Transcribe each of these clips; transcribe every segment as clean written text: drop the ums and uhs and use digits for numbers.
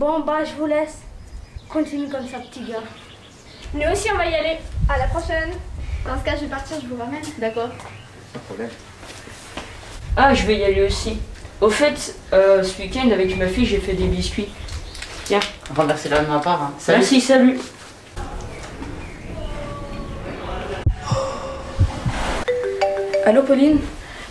Bon, bah, je vous laisse. Continue comme ça, petit gars. Nous aussi, on va y aller. À la prochaine. Dans ce cas, je vais partir, je vous ramène. D'accord. Pas de problème. Ah, je vais y aller aussi. Au fait, ce week-end, avec ma fille, j'ai fait des biscuits. Tiens. Renversez-la de ma part. Hein. Salut. Merci, salut. Allô Pauline,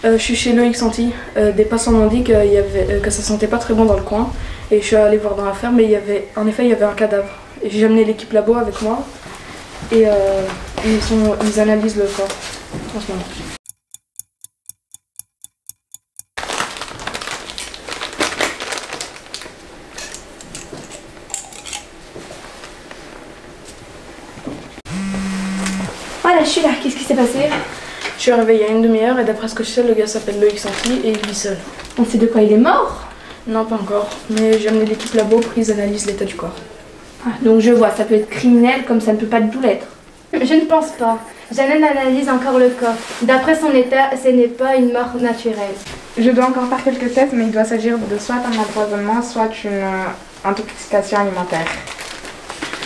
je suis chez Loïc Santi. Des passants m'ont dit que ça sentait pas très bon dans le coin. Et je suis allée voir dans la ferme et en effet il y avait un cadavre. Et j'ai amené l'équipe labo avec moi. Et ils analysent le corps en ce moment. Voilà, je suis là. Qu'est-ce qui s'est passé? Je suis arrivée il y a une demi-heure et d'après ce que je sais, le gars s'appelle Loïc Santi et il vit seul. On sait de quoi il est mort? Non, pas encore. Mais j'ai amené l'équipe labo pour qu'ils analysent l'état du corps. Ah, donc je vois, ça peut être criminel comme ça ne peut pas du tout l'être. Je ne pense pas. Jeannette analyse encore le corps. D'après son état, ce n'est pas une mort naturelle. Je dois encore faire quelques tests, mais il doit s'agir de soit un empoisonnement, soit une intoxication alimentaire.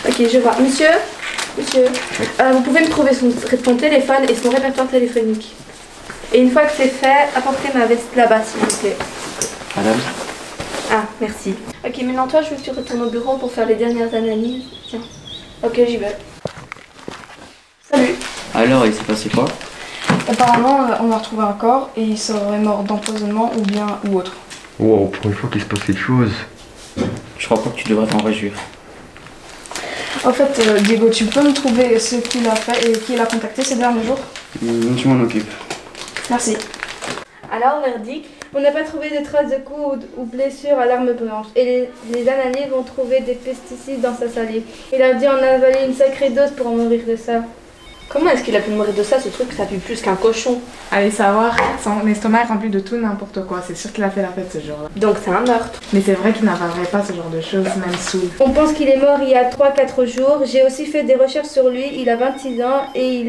Ok, je vois. Monsieur, vous pouvez me trouver son téléphone et son répertoire téléphonique. Et une fois que c'est fait, apportez ma veste là-bas, s'il vous plaît. Madame. Ah, merci. Ok, maintenant toi, je veux que tu retournes au bureau pour faire les dernières analyses. Tiens. Ok, j'y vais. Salut. Alors, il s'est passé quoi? Apparemment, on a retrouvé un corps et il serait mort d'empoisonnement ou autre. Wow, pour une fois qu'il se passe quelque chose. Je crois pas que tu devrais t'en réjouir. En fait, Diego, tu peux me trouver ce qu'il a fait et qui l'a contacté ces derniers jours? Tu m'en occupes. Merci. Alors, verdict, on n'a pas trouvé de traces de coups ou blessures à l'arme blanche. Et les analyses vont trouver des pesticides dans sa salive. Il a dû en avaler une sacrée dose pour en mourir de ça. Comment est-ce qu'il a pu mourir de ça? Ce truc, ça pue plus qu'un cochon. Allez savoir, son estomac est rempli de tout n'importe quoi. C'est sûr qu'il a fait la fête ce jour-là. Donc c'est un meurtre. Mais c'est vrai qu'il n'avalerait pas ce genre de choses, même sous. On pense qu'il est mort il y a 3-4 jours. J'ai aussi fait des recherches sur lui. Il a 26 ans et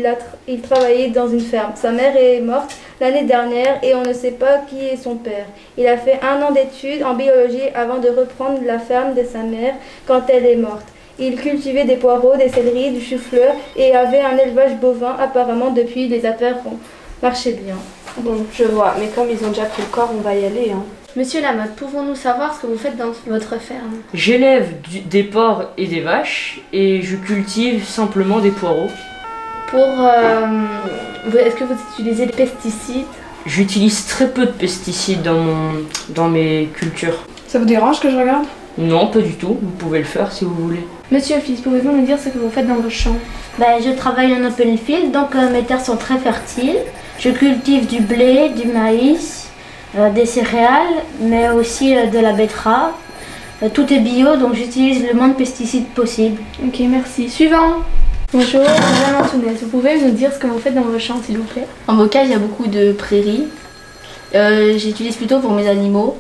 il travaillait dans une ferme. Sa mère est morte l'année dernière et on ne sait pas qui est son père. Il a fait 1 an d'études en biologie avant de reprendre la ferme de sa mère quand elle est morte. Il cultivait des poireaux, des céleris, du chou-fleur et avait un élevage bovin. Apparemment, depuis, les affaires ont marché bien. Bon, je vois, mais comme ils ont déjà pris le corps, on va y aller. Hein. Monsieur Lamotte, pouvons-nous savoir ce que vous faites dans votre ferme? J'élève des porcs et des vaches et je cultive simplement des poireaux. Est-ce que vous utilisez des pesticides? J'utilise très peu de pesticides dans mes cultures. Ça vous dérange que je regarde? Non, pas du tout. Vous pouvez le faire si vous voulez. Monsieur Fils, pouvez-vous nous dire ce que vous faites dans vos champs? Je travaille en open field, donc mes terres sont très fertiles. Je cultive du blé, du maïs, des céréales, mais aussi de la betterave. Tout est bio, donc j'utilise le moins de pesticides possible. Ok, merci. Suivant. Bonjour, Madame Antoinette, vous pouvez nous dire ce que vous faites dans vos champs, s'il vous plaît? En bocage, il y a beaucoup de prairies. J'utilise plutôt pour mes animaux.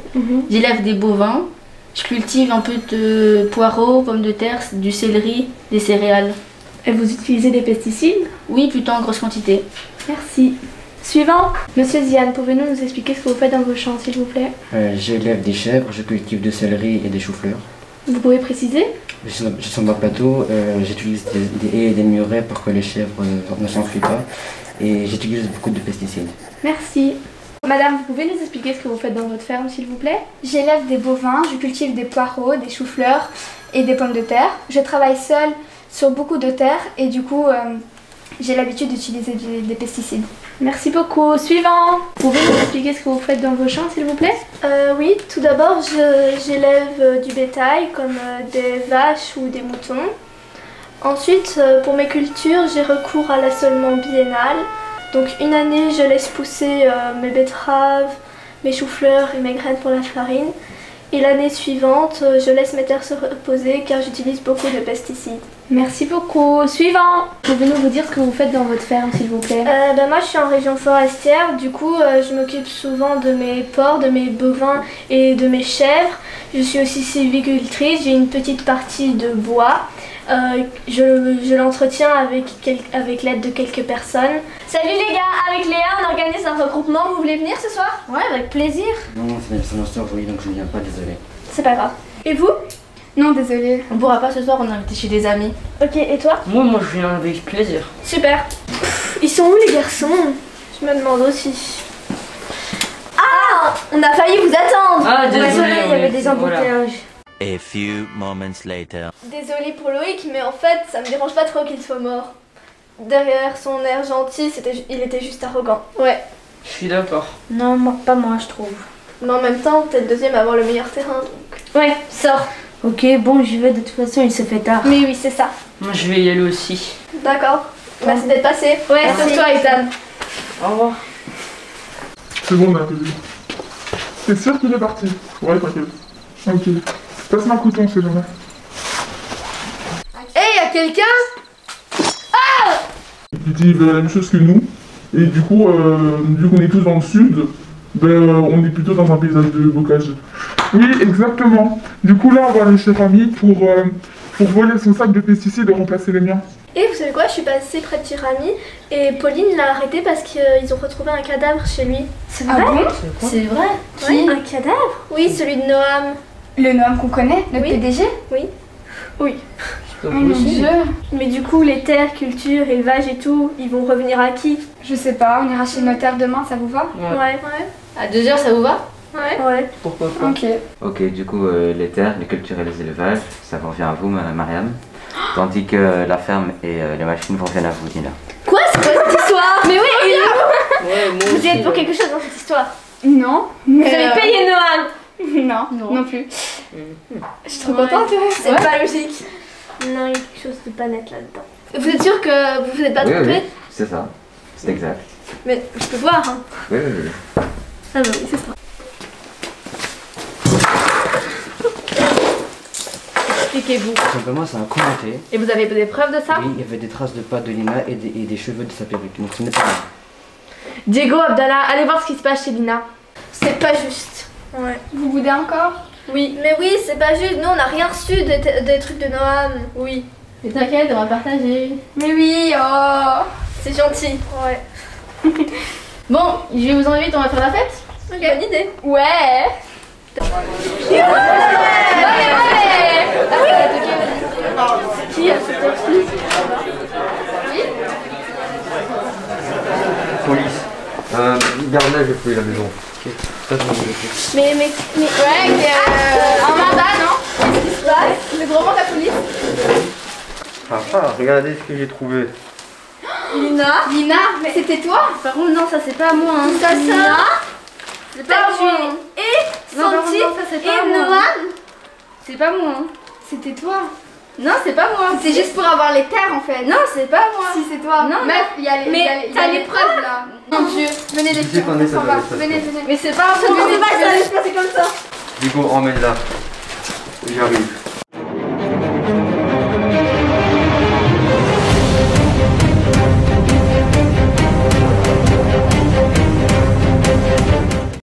J'élève des bovins. Je cultive un peu de poireaux, pommes de terre, du céleri, des céréales. Et vous utilisez des pesticides? Oui, plutôt en grosse quantité. Merci. Suivant. Monsieur Ziane, pouvez-vous nous expliquer ce que vous faites dans vos champs, s'il vous plaît? J'élève des chèvres, je cultive du céleri et des choux-fleurs. Vous pouvez préciser? Je suis sur mon plateau, j'utilise des haies et des murets pour que les chèvres ne s'enfuient pas. Et j'utilise beaucoup de pesticides. Merci. Madame, vous pouvez nous expliquer ce que vous faites dans votre ferme, s'il vous plaît? J'élève des bovins, je cultive des poireaux, des choux-fleurs et des pommes de terre. Je travaille seule sur beaucoup de terre et du coup, j'ai l'habitude d'utiliser des pesticides. Merci beaucoup. Suivant. Pouvez nous expliquer ce que vous faites dans vos champs, s'il vous plaît? Oui, tout d'abord, j'élève du bétail comme des vaches ou des moutons. Ensuite, pour mes cultures, j'ai recours à l'assolement biennal. Donc une année, je laisse pousser mes betteraves, mes choux-fleurs et mes graines pour la farine. Et l'année suivante, je laisse mes terres se reposer car j'utilise beaucoup de pesticides. Merci beaucoup. Suivant. Pouvez-nous vous dire ce que vous faites dans votre ferme, s'il vous plaît? Moi, je suis en région forestière. Du coup, je m'occupe souvent de mes porcs, de mes bovins et de mes chèvres. Je suis aussi sylvicultrice. J'ai une petite partie de bois. Je l'entretiens avec l'aide de quelques personnes. Salut les gars, avec Léa, on organise un regroupement. Vous voulez venir ce soir? Ouais, avec plaisir. Non, c'est ma soeur, oui, donc je ne viens pas, désolé. C'est pas grave. Et vous? Non, désolée. On pourra pas ce soir, on est invité chez des amis. Ok, et toi? Moi je viens avec plaisir. Super. Ils sont où les garçons? Je me demande aussi. Ah, on a failli vous attendre. Ah, désolé, il y avait des voilà. embouteillages. A few moments later. Désolée pour Loïc, mais en fait, ça me dérange pas trop qu'il soit mort. Derrière son air gentil, il était juste arrogant. Ouais. Je suis d'accord. Non, pas moi, je trouve. Mais en même temps, t'es le deuxième à avoir le meilleur terrain, donc... Ouais, sors. Ok, bon, j'y vais, de toute façon, il se fait tard. Mais oui, c'est ça. Moi je vais y aller aussi. D'accord. Merci d'être passé. Ouais, Merci toi, Ethan. Au revoir. C'est bon, on a appelé. T'es sûr qu'il est parti? Ouais, t'inquiète. Ok. Passe-moi un couteau, on sait jamais. Hey, y'a quelqu'un? Il dit la même chose que nous. Et du coup, vu qu'on est tous dans le sud, on est plutôt dans un paysage de bocage. Oui, exactement. Du coup, là, on va aller chez Rami pour voler son sac de pesticides et remplacer les miens. Et vous savez quoi, je suis passée près de Tirami et Pauline l'a arrêté parce qu'ils ont retrouvé un cadavre chez lui. C'est vrai? Ah bon? C'est vrai? Oui, un cadavre? Oui, celui de Noam. Le Noam qu'on connaît, notre Oui. PDG? Oui. Oui. C'est Oh pas mon possible. dieu. Mais du coup, les terres, culture, élevage et tout, ils vont revenir à qui? Je sais pas, on ira chez le notaire demain, ça vous va? Ouais. Ouais. À 2h, ça vous va? Ouais. Pourquoi pas. Ok. Ok, du coup, les terres, les cultures et les élevages, ça vous revient à vous, Mariam. Tandis que la ferme et les machines vous reviennent à vous, Dina. Quoi? C'est quoi cette histoire? Mais oui, et Ouais, moi vous aussi, êtes pour ouais. quelque chose dans cette histoire? Non. Vous Mais avez payé Noam? non plus. Je suis trop contente. C'est pas logique. Non, il y a quelque chose de pas net là-dedans. Vous êtes sûr que vous vous êtes pas Oui, trompé? oui, c'est ça. C'est exact. Mais je peux voir, hein. Oui, oui, oui. Ah bah oui, c'est ça. Expliquez-vous. Tout simplement, c'est un commenté. Et vous avez des preuves de ça? Oui, il y avait des traces de pas de Lina et des cheveux de sa perruque. Donc ce n'est pas vrai. Diego, Abdallah, allez voir ce qui se passe chez Lina. C'est pas juste. Ouais. Vous boudez encore? Oui. Mais oui, c'est pas juste. Nous, on n'a rien reçu des trucs de Noam. Oui. Mais t'inquiète, on va partager. Mais oui, oh. C'est gentil. Ouais. Bon, je vous invite, on va faire la fête. Ok. Bonne idée. Ouais. Qui a fait ça? Police. Garde-la, je vais fouiller la maison. Ok. Ça, je m'en occupe. Mais. Ouais, un mandat, non? Qu'est-ce qui se passe? Le gros mandat police? Ah, regardez ce que j'ai trouvé. Lina? Mais c'était toi? Par contre, non, ça c'est pas à moi. Hein. Ça, C'est pas à moi. Et Non, non, Santi non, ça, c'est pas à et moi. Noam? C'est pas moi. Hein. C'était toi. Non, c'est pas moi. C'est juste pour avoir les terres en fait. Non, c'est pas moi. Si c'est toi. Non, Meuf, il y a les, Mais il y a les- il y a t'as les les preuves là. Mon dieu. Venez les Tu sais filles, qu'on est, on ça s'en doit va. être ça. Venez. Mais c'est pas Je moi. pensais pas que ça allait se passer comme ça. Du coup, emmène-la. J'arrive.